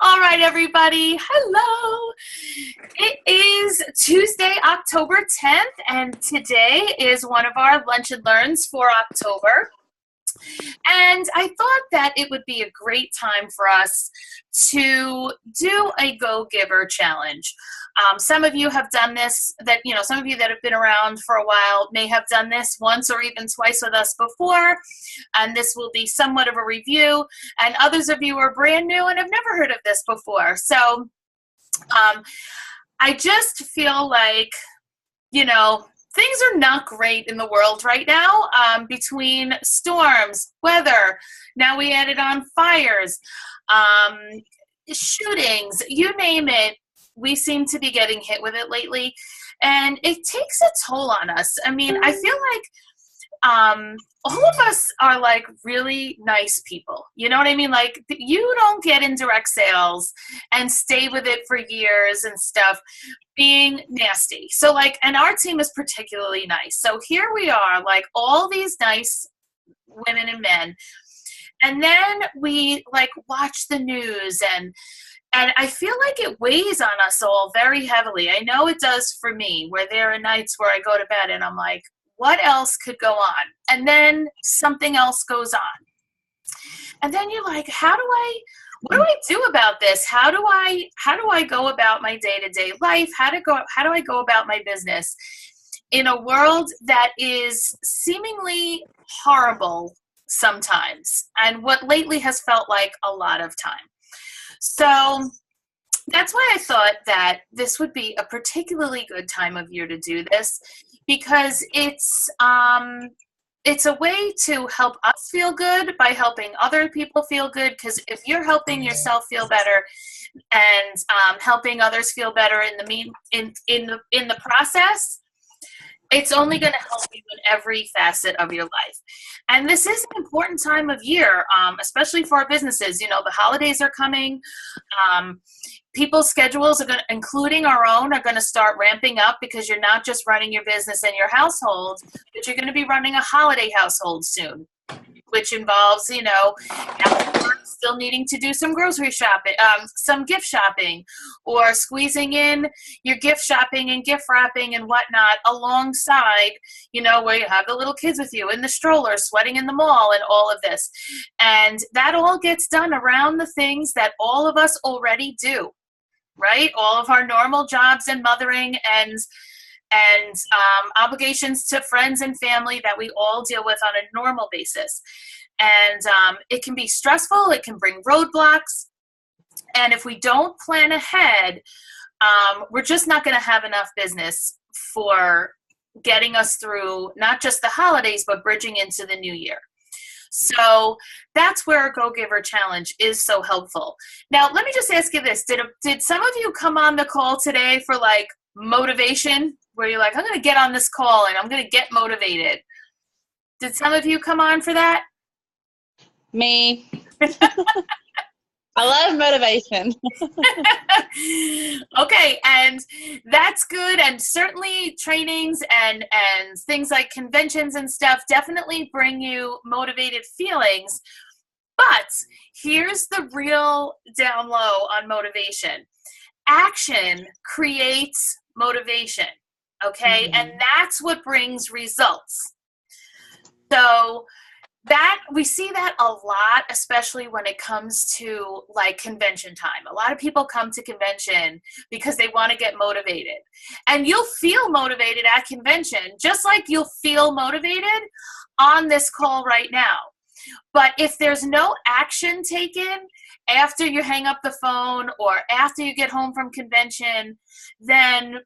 All right, everybody. Hello. It is Tuesday, October 10th, and today is one of our Lunch and Learns for October. And I thought that it would be a great time for us to do a Go Giver challenge. Some of you have done this, some of you that have been around for a while may have done this once or even twice with us before, and this will be somewhat of a review. And others of you are brand new and have never heard of this before. So I just feel like, things are not great in the world right now, between storms, weather, now we added on fires, shootings, you name it. We seem to be getting hit with it lately, and it takes a toll on us. I mean, I feel like all of us are like really nice people. You know what I mean? Like, you don't get in direct sales and stay with it for years and stuff being nasty. So like, and our team is particularly nice. So here we are, like all these nice women and men. And then we like watch the news and I feel like it weighs on us all very heavily. I know it does for me, where there are nights where I go to bed and I'm like, what else could go on? And then something else goes on. And then you're like, what do I do about this? How do I go about my day-to-day life? How do I go about my business in a world that is seemingly horrible sometimes, and what lately has felt like a lot of time? So that's why I thought that this would be a particularly good time of year to do this, because it's a way to help us feel good by helping other people feel good. Because if you're helping yourself feel better and helping others feel better in the process, it's only going to help you in every facet of your life. And this is an important time of year, especially for our businesses. The holidays are coming. People's schedules including our own, are going to start ramping up, because you're not just running your business and your household, but you're going to be running a holiday household soon, which involves, still needing to do some grocery shopping, some gift shopping, or squeezing in your gift shopping and gift wrapping and whatnot alongside, where you have the little kids with you in the stroller, sweating in the mall, and all of this. And that all gets done around the things that all of us already do, right? All of our normal jobs and mothering and obligations to friends and family that we all deal with on a normal basis. And it can be stressful. It can bring roadblocks. And if we don't plan ahead, we're just not going to have enough business for getting us through not just the holidays, but bridging into the new year. So that's where a Go Giver challenge is so helpful. Now, let me just ask you this. Did some of you come on the call today for like motivation, where you're like, I'm going to get on this call and I'm going to get motivated? Did some of you come on for that? Me. I love motivation. Okay, and that's good. And certainly trainings and things like conventions and stuff definitely bring you motivated feelings. But here's the real down low on motivation. Action creates motivation, okay? Mm-hmm. And that's what brings results. So that we see that a lot, especially when it comes to like convention time. A lot of people come to convention because they want to get motivated. And you'll feel motivated at convention, just like you'll feel motivated on this call right now. But if there's no action taken after you hang up the phone or after you get home from convention, then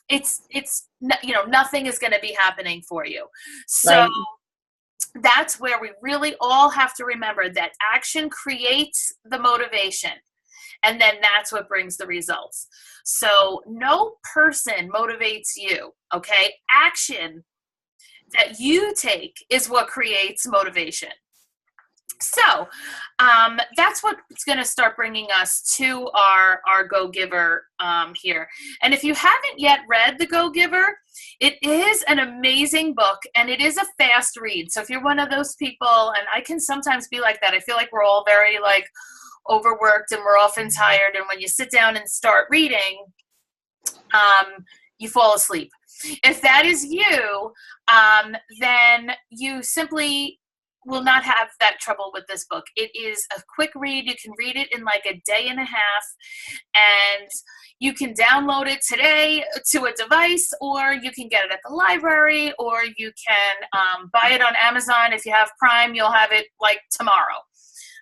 it's nothing is going to be happening for you. So right. That's where we really all have to remember that action creates the motivation, and then that's what brings the results. So no person motivates you, okay? Action that you take is what creates motivation. So that's what's going to start bringing us to our Go Giver here. And if you haven't yet read The Go Giver, it is an amazing book, and it is a fast read. So if you're one of those people, and I can sometimes be like that, I feel like we're all very like, overworked and we're often tired. And when you sit down and start reading, you fall asleep. If that is you, then you simply will not have that trouble with this book. It is a quick read. You can read it in like a day and a half, and you can download it today to a device, or you can get it at the library, or you can buy it on Amazon. If you have Prime, you'll have it like tomorrow.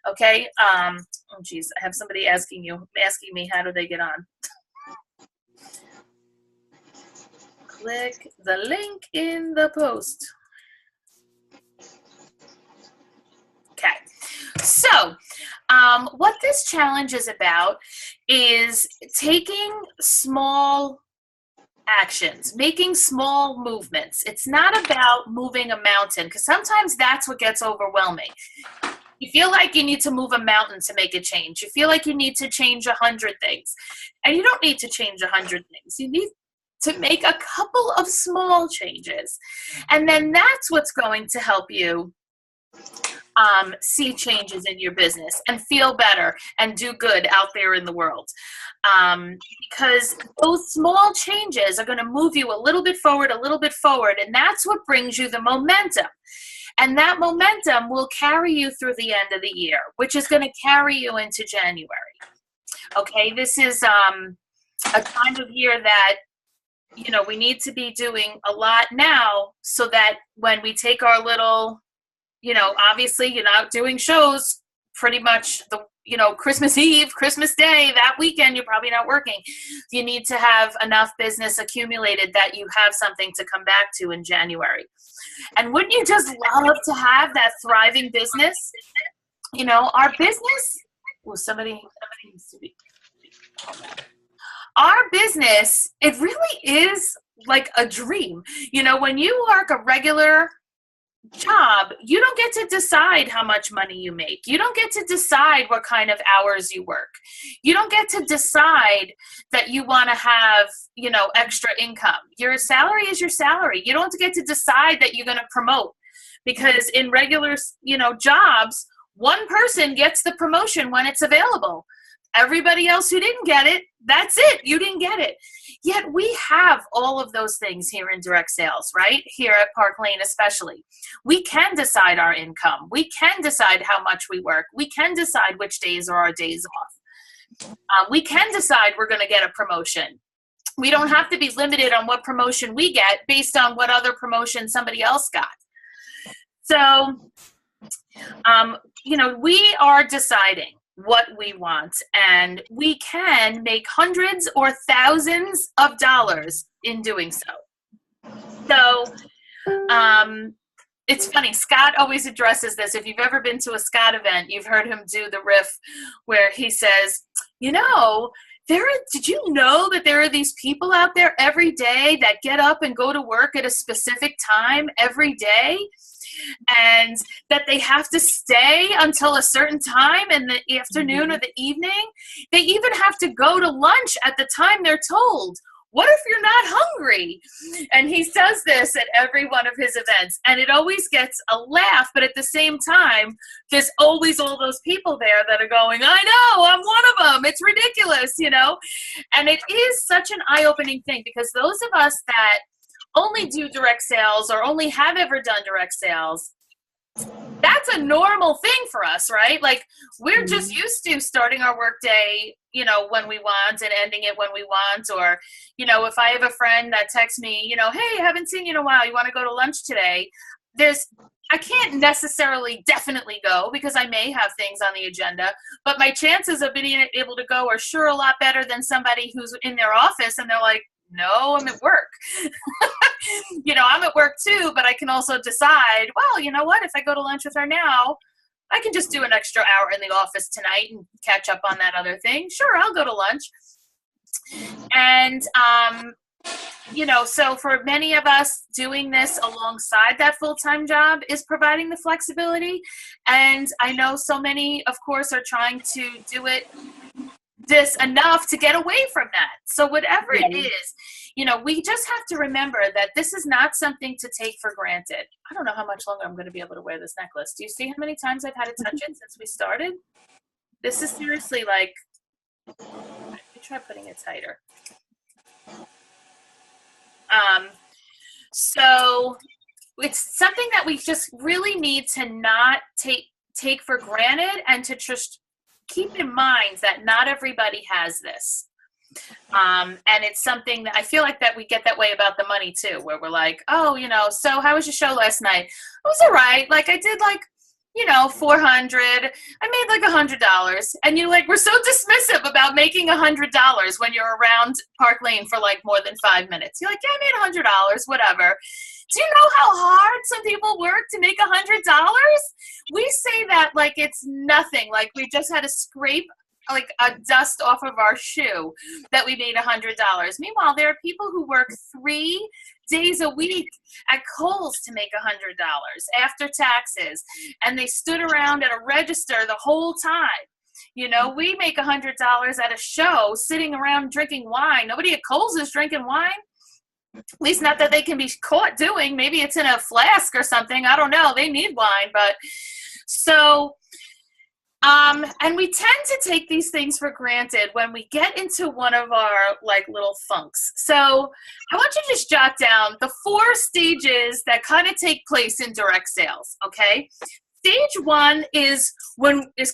Okay. Oh geez, I have somebody asking me how do they get on. Click the link in the post. Okay, so what this challenge is about is taking small actions, making small movements. It's not about moving a mountain, because sometimes that's what gets overwhelming. You feel like you need to move a mountain to make a change. You feel like you need to change 100 things. And you don't need to change 100 things. You need to make a couple of small changes. And then that's what's going to help you see changes in your business and feel better and do good out there in the world. Because those small changes are going to move you a little bit forward, and that's what brings you the momentum. And that momentum will carry you through the end of the year, which is going to carry you into January. Okay, this is a time of year that, you know, we need to be doing a lot now, so that when we take our little, you know, obviously you're not doing shows pretty much the, you know, Christmas Eve, Christmas Day, that weekend, you're probably not working. You need to have enough business accumulated that you have something to come back to in January. And wouldn't you just love to have that thriving business? You know, our business, somebody needs to be, our business, it really is like a dream. You know, when you work a regular job, you don't get to decide how much money you make. You don't get to decide what kind of hours you work. You don't get to decide that you want to have, you know, extra income. Your salary is your salary. You don't get to decide that you're going to promote, because in regular, you know, jobs, one person gets the promotion when it's available. Everybody else who didn't get it, that's it. You didn't get it. Yet we have all of those things here in direct sales, right? Here at Park Lane especially. We can decide our income. We can decide how much we work. We can decide which days are our days off. We can decide we're going to get a promotion. We don't have to be limited on what promotion we get based on what other promotion somebody else got. So, you know, we are deciding what we want, and we can make hundreds or thousands of dollars in doing so. So it's funny, Scott always addresses this. If you've ever been to a Scott event, you've heard him do the riff where he says, you know, did you know that there are these people out there every day that get up and go to work at a specific time every day? And that they have to stay until a certain time in the afternoon or the evening. They even have to go to lunch at the time they're told. What if you're not hungry? And he says this at every one of his events. And it always gets a laugh, but at the same time, there's always all those people there that are going, I know, I'm one of them. It's ridiculous, you know? And it is such an eye-opening thing, because those of us that only do direct sales or only have ever done direct sales, that's a normal thing for us, right? Like, we're just used to starting our workday, you know, when we want and ending it when we want. Or, you know, if I have a friend that texts me, you know, hey, I haven't seen you in a while, you want to go to lunch today? I can't necessarily definitely go, because I may have things on the agenda, but my chances of being able to go are sure a lot better than somebody who's in their office and they're like, no, I'm at work. You know, I'm at work too, but I can also decide, well, you know what, if I go to lunch with her now, I can just do an extra hour in the office tonight and catch up on that other thing. Sure, I'll go to lunch. And, you know, so for many of us, doing this alongside that full-time job is providing the flexibility. And I know so many, of course, are trying to do this enough to get away from that. So whatever it is, you know, we just have to remember that this is not something to take for granted. I don't know how much longer I'm going to be able to wear this necklace. Do you see how many times I've had to touch it since we started? This is seriously like, let me try putting it tighter. So it's something that we just really need to not take for granted, and to just keep in mind that not everybody has this. And it's something that I feel like that we get that way about the money too, where we're like, oh, so how was your show last night? It was all right. Like I did like, 400. I made like $100. And we're so dismissive about making $100 when you're around Park Lane for like more than 5 minutes. You're like, yeah, I made $100, whatever. Do you know how hard some people work to make $100? We say that like it's nothing. Like we just had to scrape like a dust off of our shoe that we made $100. Meanwhile, there are people who work 3 days a week at Kohl's to make $100 after taxes, and they stood around at a register the whole time. We make $100 at a show sitting around drinking wine. Nobody at Kohl's is drinking wine. At least not that they can be caught doing. Maybe it's in a flask or something. I don't know. They need wine, but so. And we tend to take these things for granted when we get into one of our like little funks. So I want you to just jot down the 4 stages that kind of take place in direct sales. Okay. Stage 1 is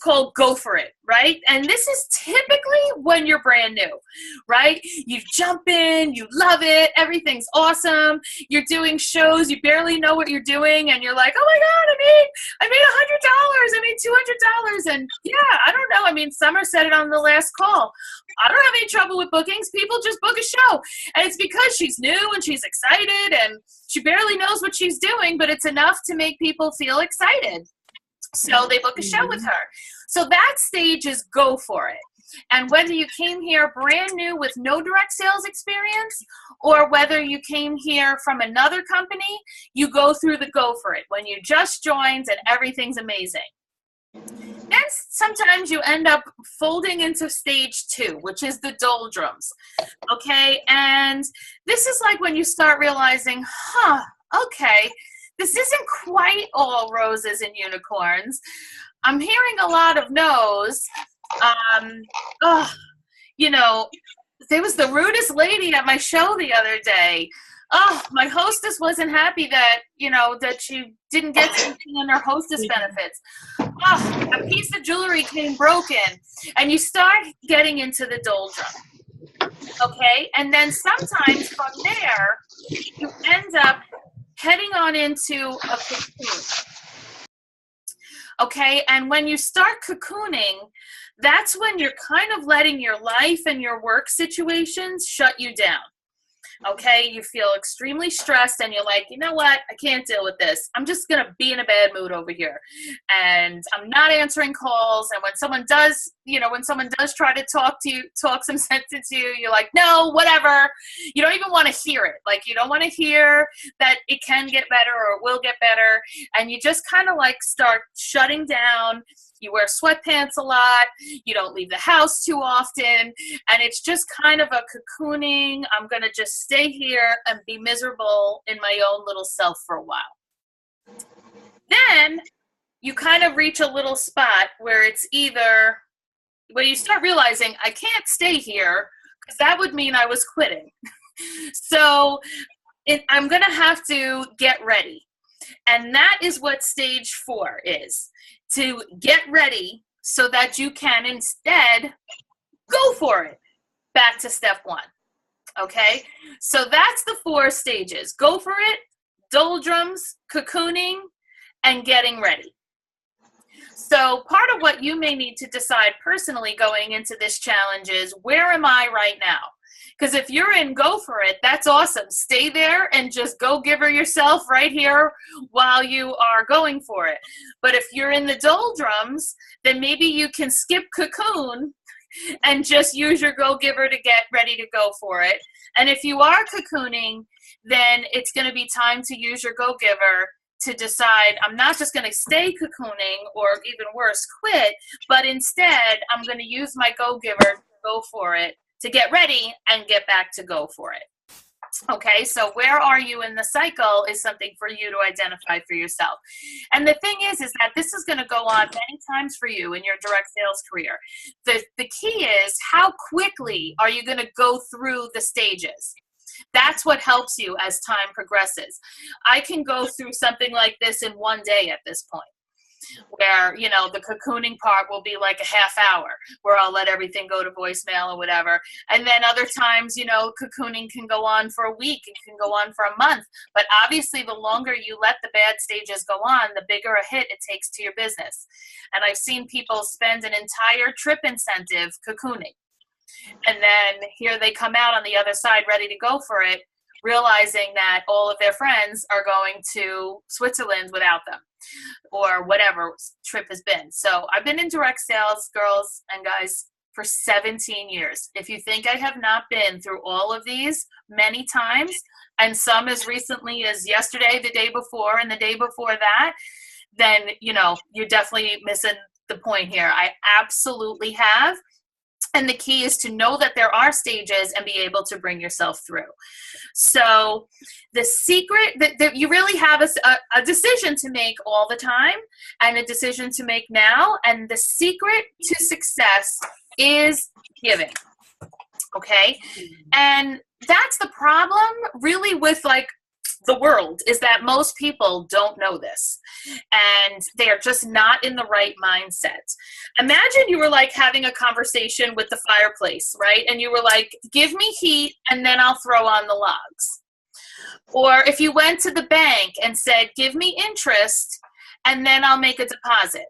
called go for it, right? And this is typically when you're brand new, right? You jump in, you love it, everything's awesome. You're doing shows, you barely know what you're doing, and you're like, oh my God, I made $100, I made $200, and yeah, I don't know. I mean, Summer said it on the last call. I don't have any trouble with bookings. People just book a show, and it's because she's new and she's excited and she barely knows what she's doing, but it's enough to make people feel excited. So they book a show with her. So that stage is go for it. And whether you came here brand new with no direct sales experience, or whether you came here from another company, you go through the go for it when you just joined and everything's amazing. Then sometimes you end up folding into stage 2, which is the doldrums. Okay, and this is like when you start realizing, okay, this isn't quite all roses and unicorns. I'm hearing a lot of no's. There was the rudest lady at my show the other day. My hostess wasn't happy that she didn't get something in her hostess benefits. A piece of jewelry came broken. And you start getting into the doldrum. Okay? And then sometimes from there, you end up heading on into a cocoon. Okay? And when you start cocooning, that's when you're kind of letting your life and your work situations shut you down. Okay, you feel extremely stressed and you're like, you know what, I can't deal with this. I'm just going to be in a bad mood over here. And I'm not answering calls. And when someone does try to talk some sense into you, you're like, no, whatever. You don't even want to hear it. Like, you don't want to hear that it can get better or it will get better. And you just kind of like start shutting down. You wear sweatpants a lot. You don't leave the house too often. And it's just kind of a cocooning. I'm going to just stay here and be miserable in my own little self for a while. Then you kind of reach a little spot where it's either where you start realizing I can't stay here because that would mean I was quitting. So I'm going to have to get ready. And that is what stage 4 is. To get ready so that you can instead go for it. Back to step 1. Okay? So that's the 4 stages. Go for it, doldrums, cocooning, and getting ready. So part of what you may need to decide personally going into this challenge is, where am I right now? Because if you're in go for it, that's awesome. Stay there and just go give her yourself right here while you are going for it. But if you're in the doldrums, then maybe you can skip cocoon and just use your go-giver to get ready to go for it. And if you are cocooning, then it's going to be time to use your go-giver to decide, I'm not just going to stay cocooning or even worse, quit, but instead I'm going to use my go-giver to go for it, to get ready and get back to go for it. Okay, so where are you in the cycle is something for you to identify for yourself. And the thing is that this is going to go on many times for you in your direct sales career. The key is, how quickly are you going to go through the stages? That's what helps you as time progresses. I can go through something like this in one day at this point, where, you know, the cocooning part will be like a half hour where I'll let everything go to voicemail or whatever. And then other times, you know, cocooning can go on for a week, it can go on for a month. But obviously, the longer you let the bad stages go on, the bigger a hit it takes to your business. And I've seen people spend an entire trip incentive cocooning. And then here they come out on the other side ready to go for it, realizing that all of their friends are going to Switzerland without them, or whatever trip has been. So I've been in direct sales, girls and guys, for 17 years. If you think I have not been through all of these many times, and some as recently as yesterday, the day before, and the day before that, then, you know, you're definitely missing the point here. I absolutely have. And the key is to know that there are stages and be able to bring yourself through. So the secret that you really have a decision to make all the time, and a decision to make now. And the secret to success is giving. Okay. And that's the problem really with like the world, is that most people don't know this, and they're just not in the right mindset. Imagine you were like having a conversation with the fireplace, right? And you were like, give me heat and then I'll throw on the logs. Or if you went to the bank and said, give me interest and then I'll make a deposit.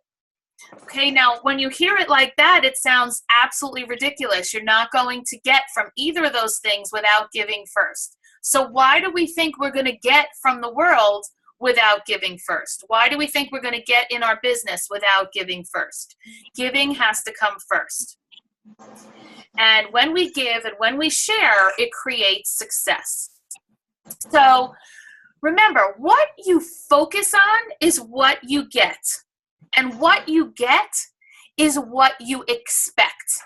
Okay, now when you hear it like that, it sounds absolutely ridiculous. You're not going to get from either of those things without giving first. So why do we think we're going to get from the world without giving first? Why do we think we're going to get in our business without giving first? Giving has to come first. And when we give and when we share, it creates success. So remember, what you focus on is what you get. And what you get is what you expect.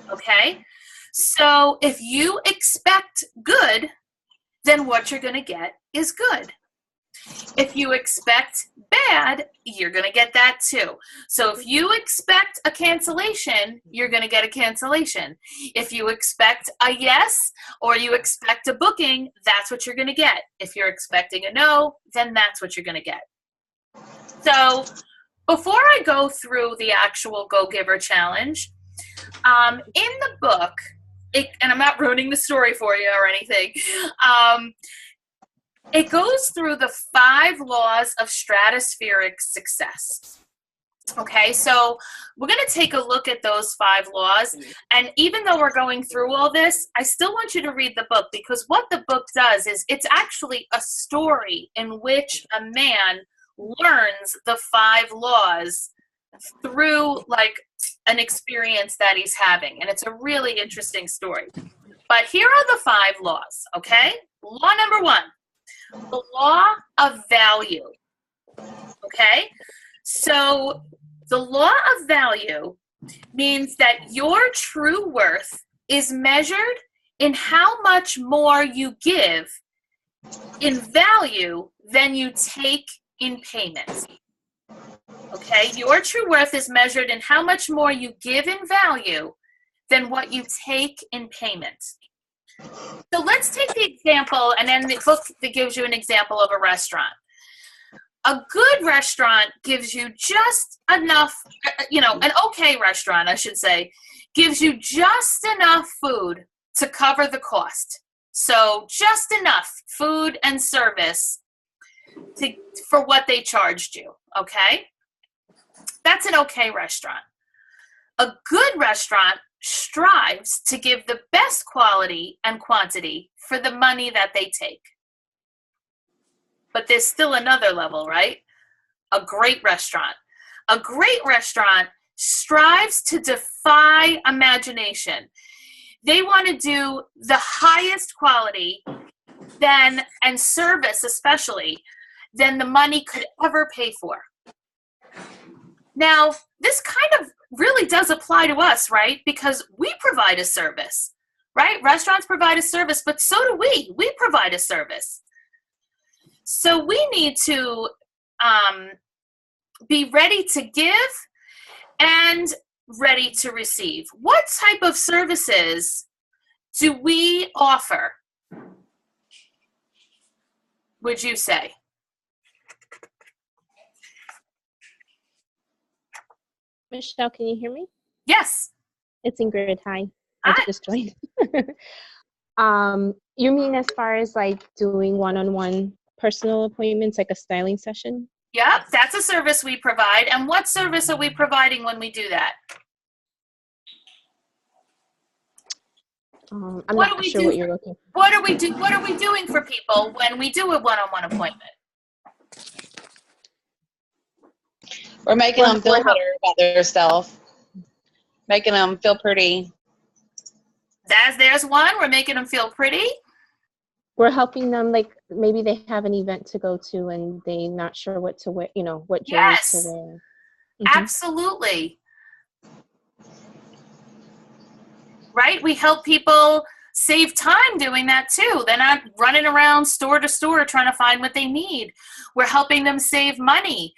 Okay? So if you expect good, then what you're going to get is good. If you expect bad, you're going to get that too. So if you expect a cancellation, you're going to get a cancellation. If you expect a yes or you expect a booking, that's what you're going to get. If you're expecting a no, then that's what you're going to get. So before I go through the actual Go Giver Challenge, in the book, and I'm not ruining the story for you or anything, it goes through the 5 laws of stratospheric success. Okay, so we're going to take a look at those 5 laws. And even though we're going through all this, I still want you to read the book, because what the book does is it's actually a story in which a man learns the 5 laws through like an experience that he's having. And it's a really interesting story. But here are the 5 laws, okay? Law number 1, the law of value. Okay? So the law of value means that your true worth is measured in how much more you give in value than you take in payment. Okay, your true worth is measured in how much more you give in value than what you take in payment. So let's take the example, and then the book that gives you an example of a restaurant. A good restaurant gives you just enough, an okay restaurant, I should say, gives you just enough food to cover the cost. So just enough food and service for what they charged you, okay? That's an okay restaurant. A good restaurant strives to give the best quality and quantity for the money that they take. But there's still another level, right? A great restaurant. A great restaurant strives to defy imagination. They want to do the highest quality and service especially than the money could ever pay for. Now, this kind of really does apply to us, right? Because we provide a service. right? Restaurants provide a service, but so do we. We provide a service. So we need to be ready to give and ready to receive. What type of services do we offer, would you say? Michelle, can you hear me? Yes. It's Ingrid. Hi. I Hi. just joined. You mean as far as like doing one-on-one personal appointments, like a styling session? Yep, that's a service we provide. And what service are we providing when we do that? I'm What not do we sure do what you're looking for. What are we doing for people when we do a one-on-one appointment? We're making them feel better about themselves, making them feel pretty. There's one. We're making them feel pretty. We're helping them, like maybe they have an event to go to and they're not sure what to wear, what jewelry to wear. Absolutely. Right? We help people save time doing that too. They're not running around store to store trying to find what they need. We're helping them save money.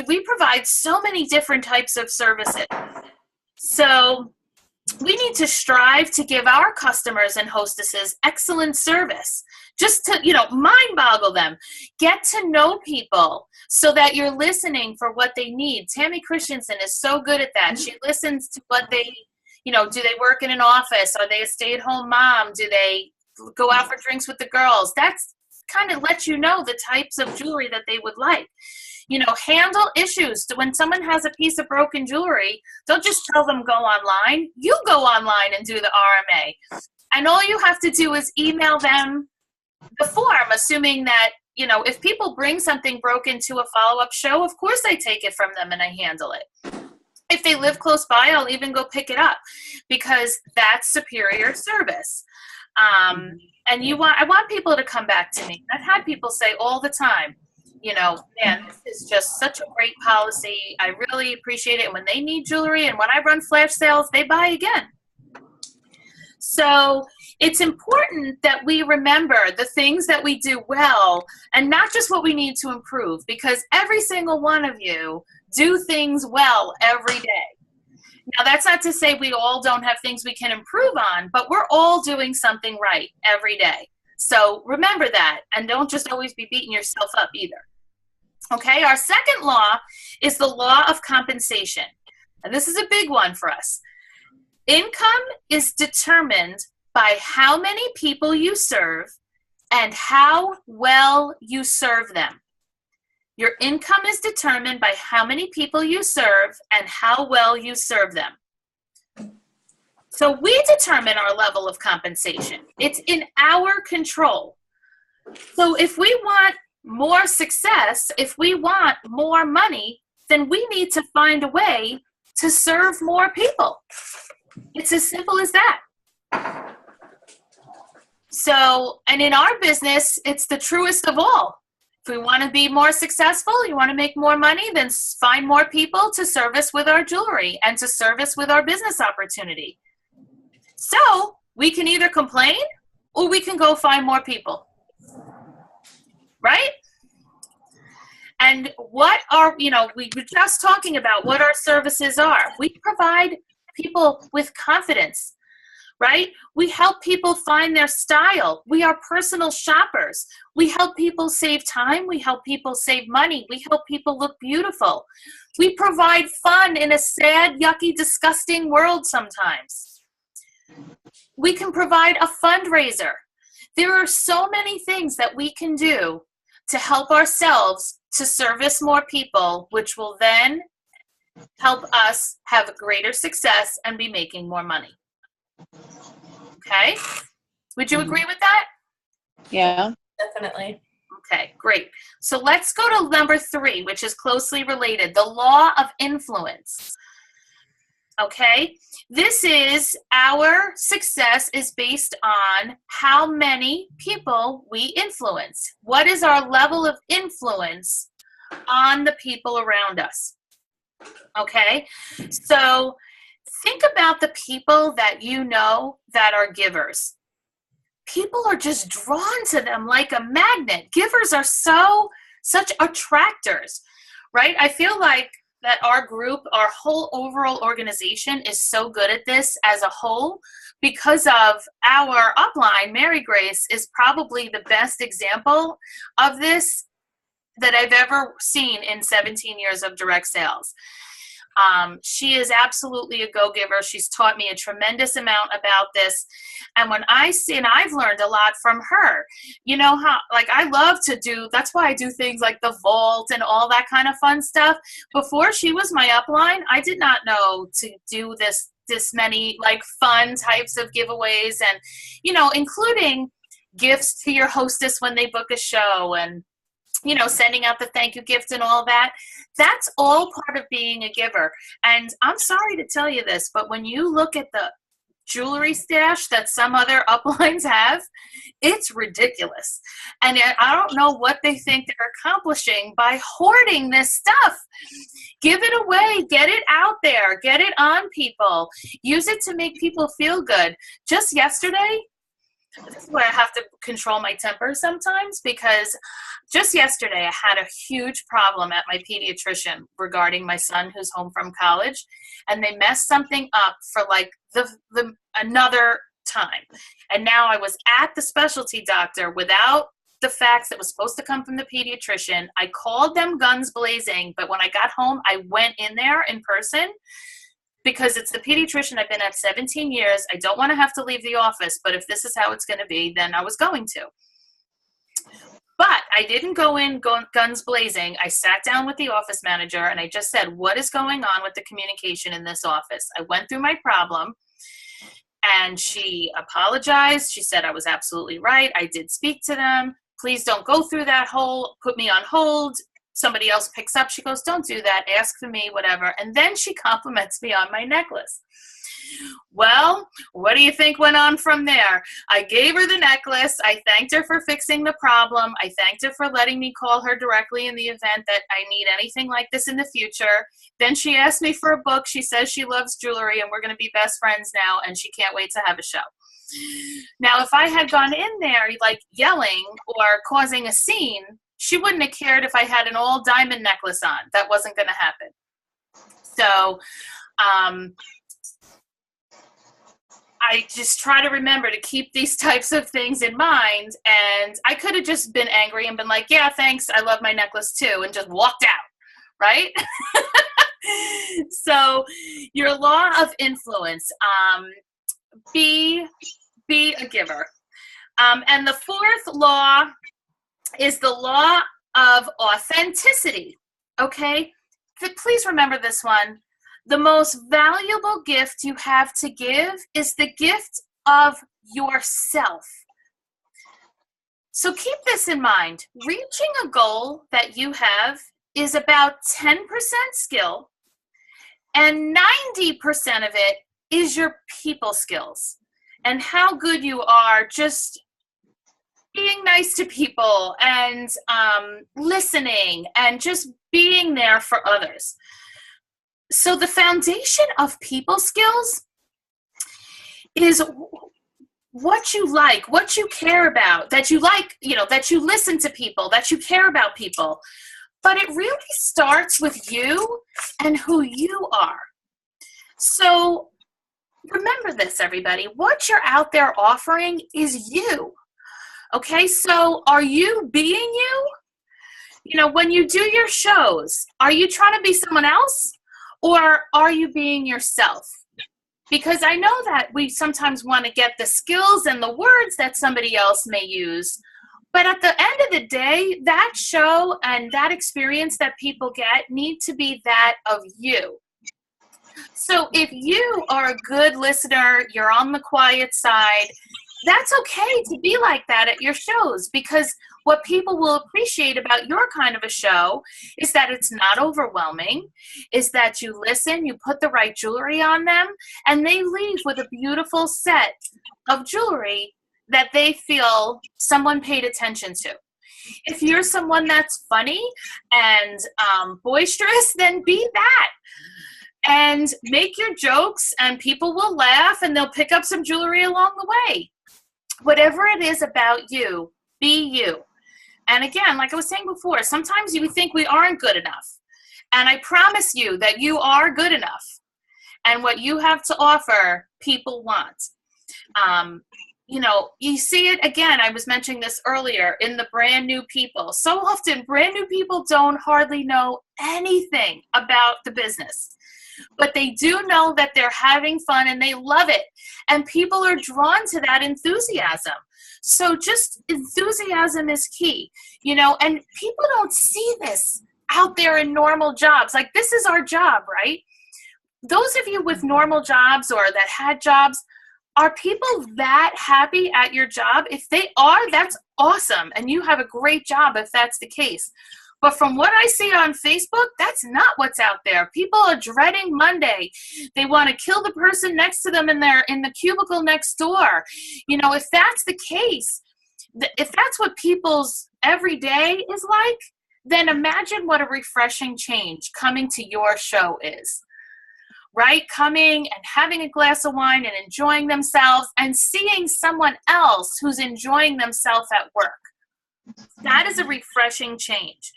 We provide so many different types of services. So we need to strive to give our customers and hostesses excellent service, just to, mind boggle them, get to know people so that you're listening for what they need. Tammy Christensen is so good at that. She listens to what they, do they work in an office? Are they a stay-at-home mom? Do they go out for drinks with the girls? That's kind of lets you know the types of jewelry that they would like. Handle issues. When someone has a piece of broken jewelry, don't just tell them go online. You go online and do the RMA. And all you have to do is email them the form, assuming that, if people bring something broken to a follow-up show, of course I take it from them and I handle it. If they live close by, I'll even go pick it up because that's superior service. And I want people to come back to me. I've had people say all the time, man, this is just such a great policy. I really appreciate it. And when they need jewelry and when I run flash sales, they buy again. So it's important that we remember the things that we do well and not just what we need to improve, because every single one of you do things well every day. Now, that's not to say we all don't have things we can improve on, but we're all doing something right every day. So remember that, and don't just always be beating yourself up either. Okay, our second law is the law of compensation. And this is a big one for us. Income is determined by how many people you serve and how well you serve them. Your income is determined by how many people you serve and how well you serve them. So we determine our level of compensation. It's in our control. So if we want more success, if we want more money, then we need to find a way to serve more people. It's as simple as that. So, and in our business, it's the truest of all. If we want to be more successful, you want to make more money, then find more people to service with our jewelry and to service with our business opportunity. So we can either complain or we can go find more people, right? And what are, we were just talking about what our services are. We provide people with confidence, right? We help people find their style. We are personal shoppers. We help people save time. We help people save money. We help people look beautiful. We provide fun in a sad, yucky, disgusting world sometimes. We can provide a fundraiser. There are so many things that we can do to help ourselves to service more people, which will then help us have greater success and be making more money. Okay? Would you agree with that? Yeah. Definitely. Okay, great. So let's go to number 3, which is closely related, the law of influence. Okay? This is our success is based on how many people we influence. What is our level of influence on the people around us? Okay? So think about the people that you know that are givers. People are just drawn to them like a magnet. Givers are such attractors, right? I feel like that our group, our whole overall organization is so good at this as a whole because of our upline. Mary Grace is probably the best example of this that I've ever seen in 17 years of direct sales. She is absolutely a go-giver. She's taught me a tremendous amount about this. And when I see, and I've learned a lot from her, you know how, like, I love to do, that's why I do things like the vault and all that kind of fun stuff. Before she was my upline, I did not know to do this many like fun types of giveaways and, you know, including gifts to your hostess when they book a show and, you know, sending out the thank you gift and all that. That's all part of being a giver. And I'm sorry to tell you this, but when you look at the jewelry stash that some other uplines have, it's ridiculous. And I don't know what they think they're accomplishing by hoarding this stuff. Give it away. Get it out there. Get it on people. Use it to make people feel good. Just yesterday, this is where I have to control my temper sometimes, because just yesterday I had a huge problem at my pediatrician regarding my son who's home from college, and they messed something up for like the another time. And now I was at the specialty doctor without the facts that was supposed to come from the pediatrician. I called them guns blazing, but when I got home, I went in there in person. Because it's the pediatrician I've been at 17 years. I don't want to have to leave the office, but if this is how it's going to be, then I was going to. But I didn't go in guns blazing. I sat down with the office manager and I just said, what is going on with the communication in this office? I went through my problem and she apologized. She said I was absolutely right. I did speak to them. Please don't go through that whole, put me on hold. Somebody else picks up. She goes, don't do that. Ask for me, whatever. And then she compliments me on my necklace. Well, what do you think went on from there? I gave her the necklace. I thanked her for fixing the problem. I thanked her for letting me call her directly in the event that I need anything like this in the future. Then she asked me for a book. She says she loves jewelry and we're going to be best friends now and she can't wait to have a show. Now, if I had gone in there like yelling or causing a scene, she wouldn't have cared if I had an all diamond necklace on. That wasn't going to happen. So I just try to remember to keep these types of things in mind. And I could have just been angry and been like, yeah, thanks. I love my necklace too. And just walked out. Right? So your law of influence, be a giver. And the fourth law is the law of authenticity, okay? Please remember this one. The most valuable gift you have to give is the gift of yourself. So keep this in mind. Reaching a goal that you have is about 10% skill, and 90% of it is your people skills and how good you are just being nice to people and listening and just being there for others. So the foundation of people skills is what you like, what you care about, that you like, you know, that you listen to people, that you care about people. But it really starts with you and who you are. So remember this, everybody. What you're out there offering is you. Okay, so are you being you? You know, when you do your shows, are you trying to be someone else or are you being yourself? Because I know that we sometimes want to get the skills and the words that somebody else may use, but at the end of the day, that show and that experience that people get need to be that of you. So if you are a good listener, you're on the quiet side, that's okay to be like that at your shows, because what people will appreciate about your kind of a show is that it's not overwhelming, is that you listen, you put the right jewelry on them, and they leave with a beautiful set of jewelry that they feel someone paid attention to. If you're someone that's funny and boisterous, then be that. and make your jokes, and people will laugh, and they'll pick up some jewelry along the way. Whatever it is about you, be you. And again, like I was saying before, sometimes you think we aren't good enough. And I promise you that you are good enough. And what you have to offer, people want. You know, you see it again, I was mentioning this earlier, in the brand new people. So often, brand new people don't hardly know anything about the business. But they do know that they're having fun and they love it. And people are drawn to that enthusiasm. So just enthusiasm is key, you know, and people don't see this out there in normal jobs. Like, this is our job, right? Those of you with normal jobs or that had jobs, are people that happy at your job? If they are, that's awesome. And you have a great job if that's the case. But from what I see on Facebook, that's not what's out there. People are dreading Monday. They want to kill the person next to them in the cubicle next door. You know, if that's the case, if that's what people's everyday is like, then imagine what a refreshing change coming to your show is. Right? Coming and having a glass of wine and enjoying themselves and seeing someone else who's enjoying themselves at work. That is a refreshing change.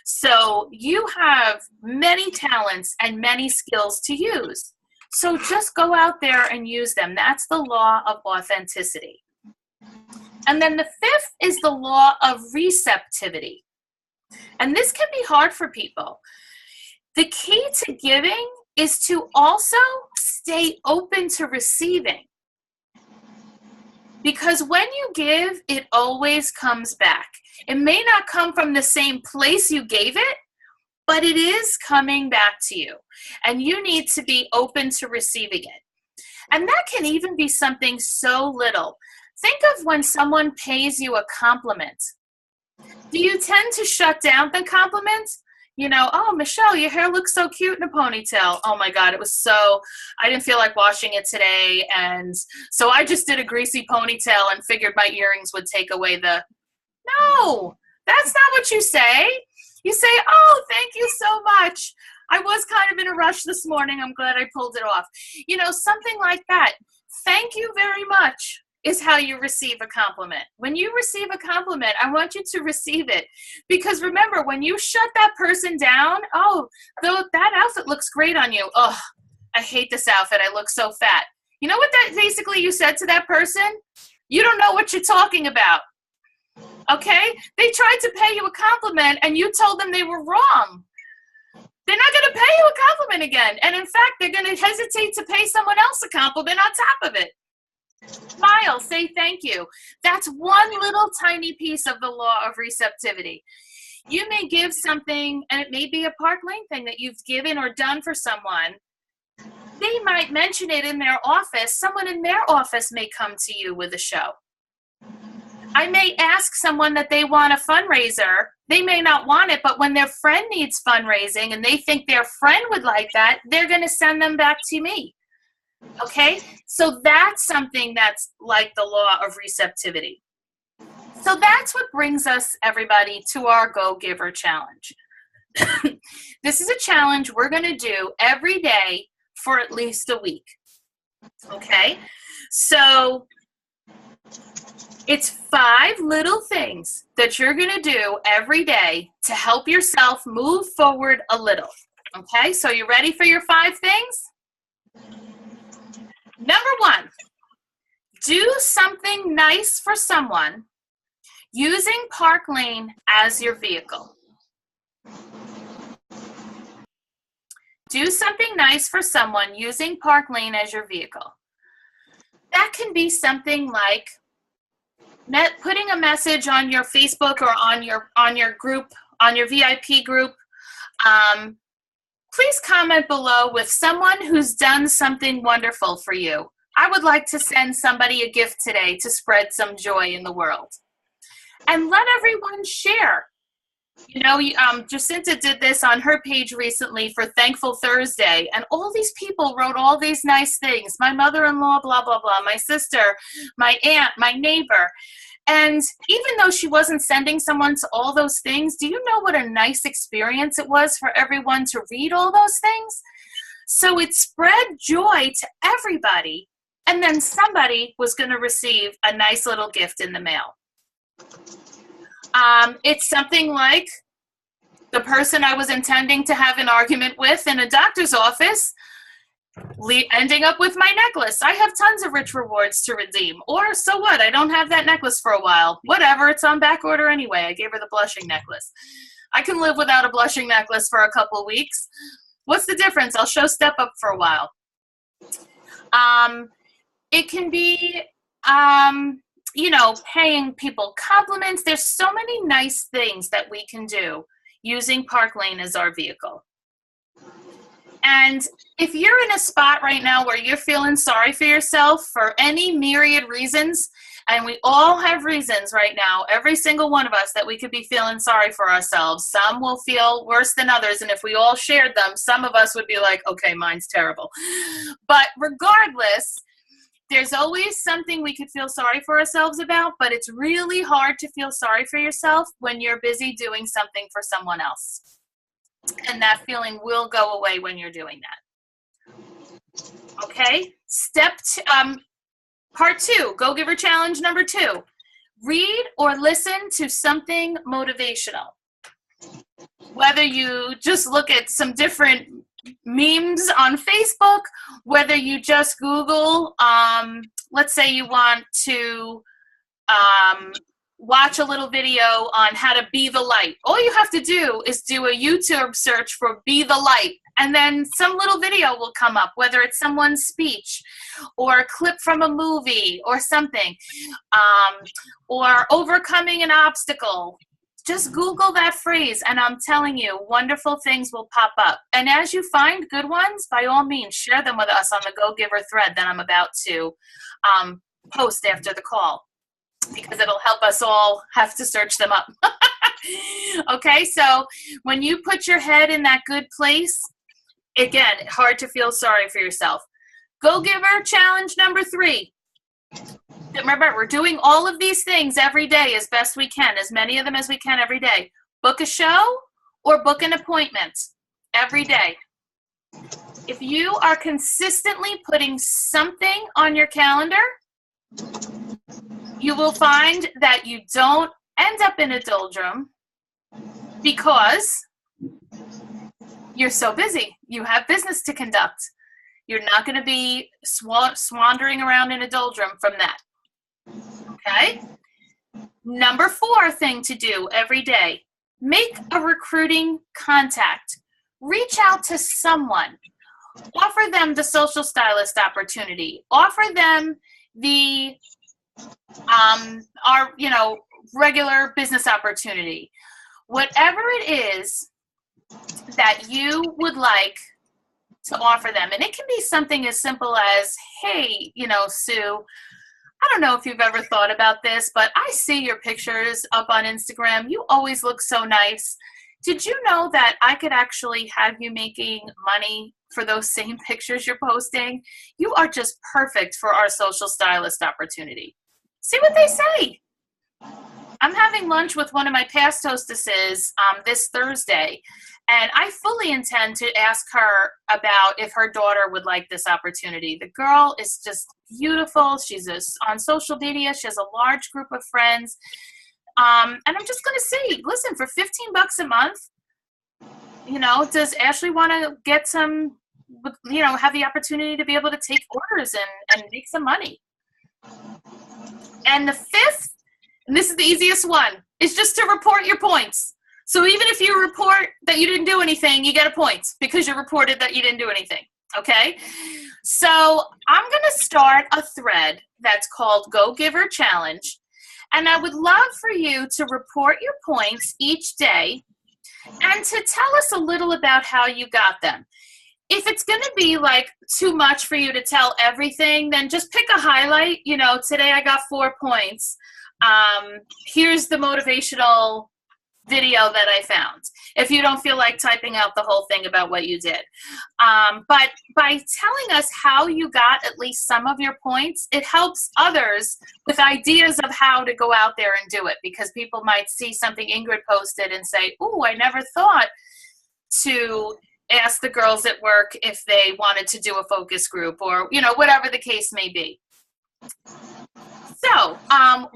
So you have many talents and many skills to use. So just go out there and use them. That's the law of authenticity. And then the fifth is the law of receptivity. And this can be hard for people. The key to giving is to also stay open to receiving. Because when you give, it always comes back. It may not come from the same place you gave it, but it is coming back to you. And you need to be open to receiving it. And that can even be something so little. Think of when someone pays you a compliment. Do you tend to shut down the compliment? You know, oh, Michelle, your hair looks so cute in a ponytail. Oh my God, I didn't feel like washing it today. And so I just did a greasy ponytail and figured my earrings would take away no, that's not what you say. You say, oh, thank you so much. I was kind of in a rush this morning. I'm glad I pulled it off. You know, something like that. Thank you very much is how you receive a compliment. When you receive a compliment, I want you to receive it. Because remember, when you shut that person down, oh, that outfit looks great on you. Oh, I hate this outfit. I look so fat. You know what that basically you said to that person? You don't know what you're talking about. Okay? They tried to pay you a compliment and you told them they were wrong. They're not going to pay you a compliment again. And in fact, they're going to hesitate to pay someone else a compliment on top of it. Smile, say thank you. That's one little tiny piece of the law of receptivity. You may give something, and it may be a Park Lane thing that you've given or done for someone. They might mention it in their office. Someone in their office may come to you with a show. I may ask someone that they want a fundraiser. They may not want it, but when their friend needs fundraising and they think their friend would like that, they're going to send them back to me. Okay? So that's something that's like the law of receptivity. So that's what brings us, everybody, to our Go Giver Challenge. This is a challenge we're going to do every day for at least a week. Okay? So it's 5 little things that you're going to do every day to help yourself move forward a little. Okay? So you ready for your 5 things? Number 1, do something nice for someone using Park Lane as your vehicle. Do something nice for someone using Park Lane as your vehicle. That can be something like putting a message on your Facebook or on your group, on your VIP group. Please comment below with someone who's done something wonderful for you. I would like to send somebody a gift today to spread some joy in the world. And let everyone share. You know, Jacinta did this on her page recently for Thankful Thursday, and all these people wrote all these nice things. My mother-in-law, blah, blah, blah, my sister, my aunt, my neighbor. And even though she wasn't sending someone to all those things, do you know what a nice experience it was for everyone to read all those things? So it spread joy to everybody. And then somebody was going to receive a nice little gift in the mail. It's something like the person I was intending to have an argument with in a doctor's office ending up with my necklace. I have tons of rich rewards to redeem. Or so what? I don't have that necklace for a while. Whatever, it's on back order anyway. I gave her the blushing necklace. I can live without a blushing necklace for a couple weeks. What's the difference? I'll show Step Up for a while. It can be, paying people compliments. There's so many nice things that we can do using Park Lane as our vehicle. And if you're in a spot right now where you're feeling sorry for yourself for any myriad reasons, and we all have reasons right now, every single one of us, that we could be feeling sorry for ourselves. Some will feel worse than others, and if we all shared them, some of us would be like, okay, mine's terrible. But regardless, there's always something we could feel sorry for ourselves about, but it's really hard to feel sorry for yourself when you're busy doing something for someone else. And that feeling will go away when you're doing that. Okay? Part 2, Go Giver Challenge number 2. Read or listen to something motivational. Whether you just look at some different memes on Facebook, whether you just Google, let's say you want to watch a little video on how to be the light. All you have to do is do a YouTube search for Be the Light, and then some little video will come up, whether it's someone's speech or a clip from a movie or something, or overcoming an obstacle. Just Google that phrase, and I'm telling you, wonderful things will pop up. And as you find good ones, by all means, share them with us on the Go Giver thread that I'm about to post after the call, because it'll help us all have to search them up. Okay, so when you put your head in that good place, again, hard to feel sorry for yourself. Go Giver Challenge number 3. Remember, we're doing all of these things every day as best we can, as many of them as we can every day. Book a show or book an appointment every day. If you are consistently putting something on your calendar, you will find that you don't end up in a doldrum because you're so busy. You have business to conduct. You're not going to be wandering around in a doldrum from that. Okay? Number 4 thing to do every day, make a recruiting contact. Reach out to someone. Offer them the social stylist opportunity. Offer them the regular business opportunity. Whatever it is that you would like to offer them. And it can be something as simple as, hey, Sue, I don't know if you've ever thought about this, but I see your pictures up on Instagram. You always look so nice. Did you know that I could actually have you making money for those same pictures you're posting? You are just perfect for our social stylist opportunity. See what they say. I'm having lunch with one of my past hostesses this Thursday, and I fully intend to ask her about if her daughter would like this opportunity. The girl is just beautiful. She's on social media. She has a large group of friends. And I'm just going to say, listen, for $15 a month, does Ashley want to get some, have the opportunity to be able to take orders and make some money? And the 5th, and this is the easiest one, is just to report your points. So even if you report that you didn't do anything, you get a point because you reported that you didn't do anything, okay? So I'm going to start a thread that's called Go Giver Challenge, and I would love for you to report your points each day and to tell us a little about how you got them. If it's going to be like too much for you to tell everything, then just pick a highlight. Today I got 4 points. Here's the motivational video that I found, if you don't feel like typing out the whole thing about what you did. But by telling us how you got at least some of your points, it helps others with ideas of how to go out there and do it, because people might see something Ingrid posted and say, "Ooh, I never thought to ask the girls at work if they wanted to do a focus group or, whatever the case may be. So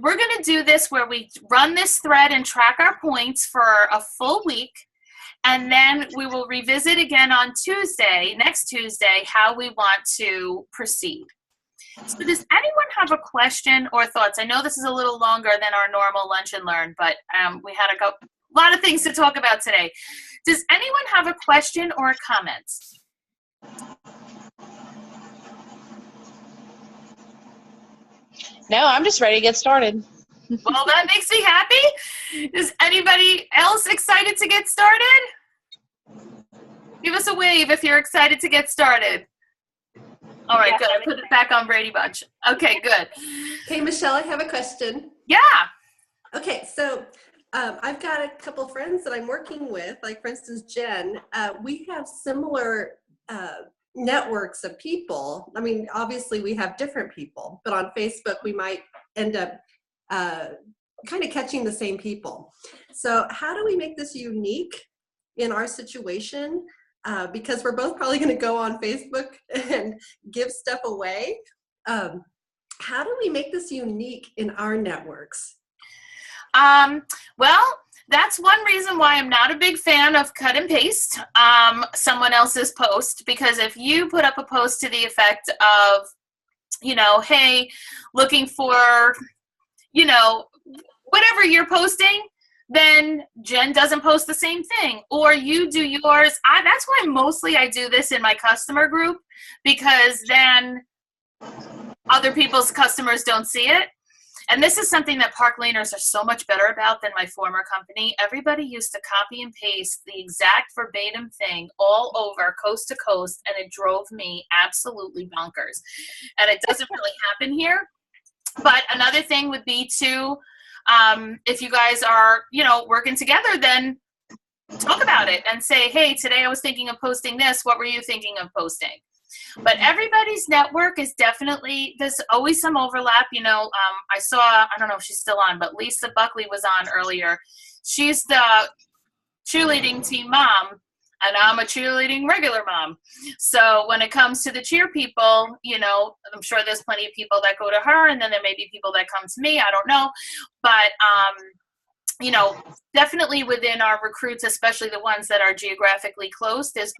we're going to do this where we run this thread and track our points for a full week. And then we will revisit again on next Tuesday, how we want to proceed. So does anyone have a question or thoughts? I know this is a little longer than our normal lunch and learn, but we had a lot of things to talk about today. Does anyone have a question or a comment? No, I'm just ready to get started. Well, that makes me happy. Is anybody else excited to get started? Give us a wave if you're excited to get started. All right, good. I put it back on Brady Bunch. Okay, good. Hey, Michelle, I have a question. Yeah. Okay, so I've got a couple friends that I'm working with, like for instance, Jen. We have similar networks of people. I mean, obviously we have different people, but on Facebook we might end up kind of catching the same people. So how do we make this unique in our situation? Because we're both probably going to go on Facebook and give stuff away. How do we make this unique in our networks? Well, that's one reason why I'm not a big fan of cut and paste someone else's post, because if you put up a post to the effect of, hey, looking for, whatever you're posting, then Jen doesn't post the same thing, or you do yours. That's why mostly I do this in my customer group, because then other people's customers don't see it. And this is something that park laners are so much better about than my former company. Everybody used to copy and paste the exact verbatim thing all over coast to coast, and it drove me absolutely bonkers. And it doesn't really happen here. But another thing would be to, if you guys are, working together, then talk about it and say, hey, today I was thinking of posting this. What were you thinking of posting? But everybody's network is definitely, there's always some overlap. I saw, I don't know if she's still on, but Lisa Buckley was on earlier. She's the cheerleading team mom, and I'm a cheerleading regular mom. So when it comes to the cheer people, I'm sure there's plenty of people that go to her, and then there may be people that come to me. I don't know. But, definitely within our recruits, especially the ones that are geographically close, if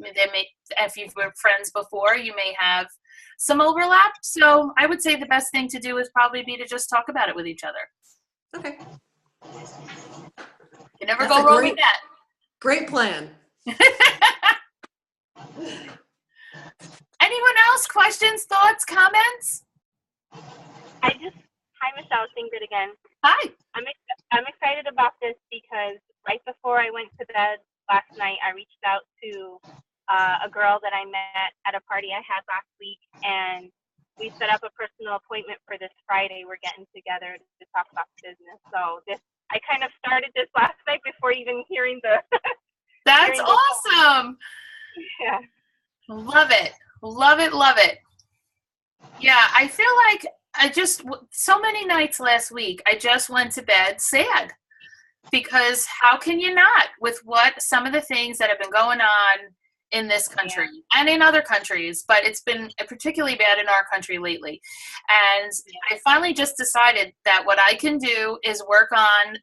you've been friends before, you may have some overlap. So I would say the best thing to do is probably be to just talk about it with each other. Okay. You never go wrong with that. Great plan. Anyone else? Questions, thoughts, comments? Hi, Michelle, it's Ingrid again. Hi. I'm excited about this because right before I went to bed last night, I reached out to a girl that I met at a party I had last week, and we set up a personal appointment for this Friday. We're getting together to talk about business. So I kind of started this last night before even hearing the. That's awesome. Yeah. Love it. Love it. Love it. Yeah, I feel like so many nights last week, I just went to bed sad, because how can you not, with some of the things that have been going on in this country and in other countries, but it's been particularly bad in our country lately. And I finally just decided that what I can do is work on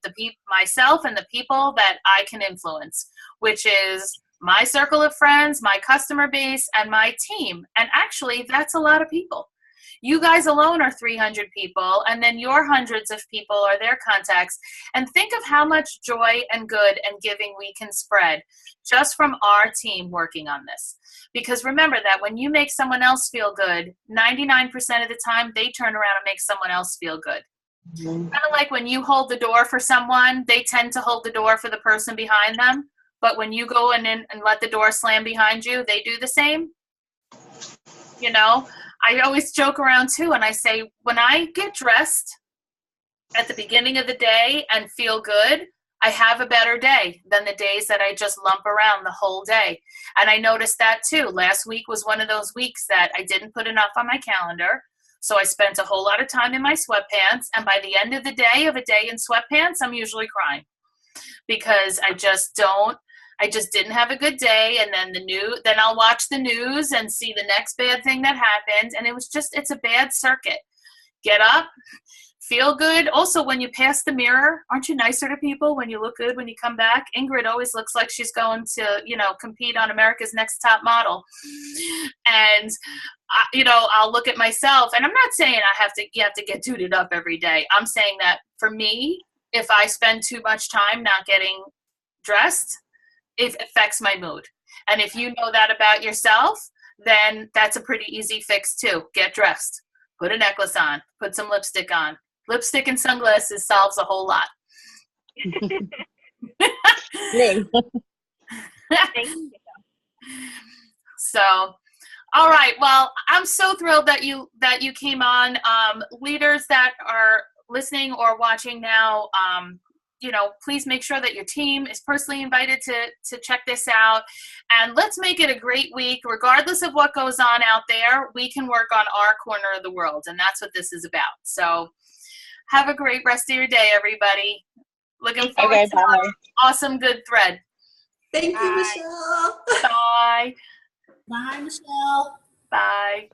myself and the people that I can influence, which is my circle of friends, my customer base, and my team. And actually, that's a lot of people. You guys alone are 300 people, and then your hundreds of people are their contacts. And think of how much joy and good and giving we can spread just from our team working on this. Because remember that when you make someone else feel good, 99% of the time, they turn around and make someone else feel good. Kind of like when you hold the door for someone, they tend to hold the door for the person behind them. But when you go in and let the door slam behind you, they do the same. I always joke around too, and I say, when I get dressed at the beginning of the day and feel good, I have a better day than the days that I just lump around the whole day. And I noticed that too. Last week was one of those weeks that I didn't put enough on my calendar. So I spent a whole lot of time in my sweatpants. And by the end of the day, in sweatpants, I'm usually crying, because I I just didn't have a good day, and then I'll watch the news and see the next bad thing that happened, and it's a bad circuit. Get up, feel good. Also, when you pass the mirror, aren't you nicer to people when you look good when you come back? Ingrid always looks like she's going to, compete on America's Next Top Model. And, I'll look at myself, and I'm not saying you have to get tooted up every day. I'm saying that for me, if I spend too much time not getting dressed, it affects my mood. And if you know that about yourself, then that's a pretty easy fix too. Get dressed. Put a necklace on. Put some lipstick on. Lipstick and sunglasses solves a whole lot. Thank you. So, all right. Well, I'm so thrilled that you came on. Leaders that are listening or watching now, please make sure that your team is personally invited to check this out. And let's make it a great week. Regardless of what goes on out there, we can work on our corner of the world. And that's what this is about. So have a great rest of your day, everybody. Looking forward to an awesome, good thread. Thank you, Michelle. Bye. Bye, Michelle. Bye.